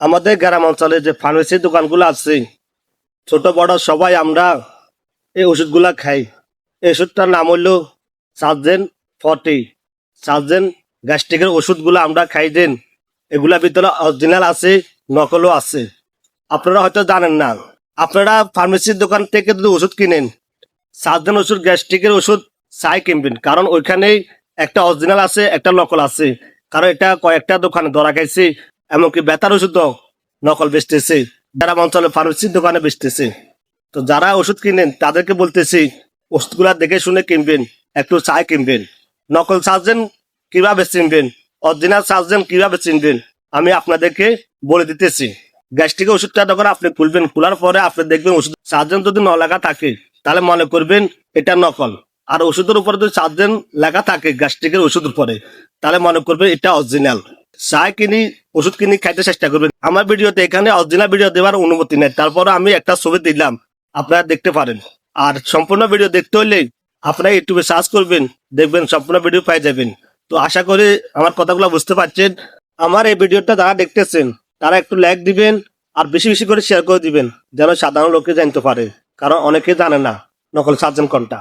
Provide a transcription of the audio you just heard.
আমাদের গ্রাম অঞ্চলে যে ফার্মেসির দোকানগুলো আছে, ছোট বড় সবাই আমরা এই ওষুধগুলা খাই। এই ওষুধটার নাম হলো সার্জেন 40। সার্জেন গ্যাস্ট্রিকের ওষুধগুলো আমরা খাই দেন, এগুলা ভিতরে অরিজিনাল আছে, নকলও আছে। আপনারা হয়তো জানেন না। আপনারা ফার্মেসির দোকান থেকে যদি ওষুধ কিনেন, সার্জেন ওষুধ গ্যাস্ট্রিকের ওষুধ চাই কিনবেন, কারণ ওইখানেই একটা অরিজিনাল আছে, একটা নকল আছে। কারণ এটা কয়েকটা দোকানে ধরা খাইছে, এমনকি বেতার ওষুধও নকল বেচতেছে, যারা অঞ্চলে ফার্মেসির দোকানে বেচতেছে। তো যারা ওষুধ কিনেন তাদেরকে বলতেছি ওষুধগুলা দেখে শুনে কিনবেন, একটু চাই কিনবেন। নকল সার্জেন কিভাবে চিনবেন, অরিজিনাল সার্জেন কিভাবে চিনবেন, আমি আপনাদেরকে বলে দিতেছি। গ্যাস্ট্রিকের ওষুধটা যখন আপনি খুলবেন, খোলার পরে আপনি দেখবেন ওষুধ সার্জেন যদি ন লেখা থাকে তাহলে মনে করবেন এটা নকল। আর ওষুধের উপরে যদি সার্জেন লেখা থাকে গ্যাস্ট্রিকের ওষুধের উপরে, তাহলে মনে করবেন এটা অরিজিনাল। চাই কিনি ওষুধ কিনে খাইতে চেষ্টা করবেন। আমার ভিডিওতে এখানে অরিজিনাল ভিডিও দেওয়ার অনুমতি নেই, তারপরে আমি একটা ছবি দিলাম, আপনারা দেখতে পারেন। আর সম্পূর্ণ ভিডিও দেখতে হলে আপনারা ইউটিউবে সার্চ করবেন, দেখবেন সম্পূর্ণ ভিডিও পেয়ে যাবেন। তো আশা করি আমার কথাগুলো বুঝতে পারছেন। আমার এই ভিডিওটা যারা দেখতেছেন তারা একটু লাইক দিবেন, আর বেশি বেশি করে শেয়ার করে দিবেন, যেন সাধারণ লোকে জানতে পারে, কারণ অনেকে জানে না নকল সার্জেন কোনটা।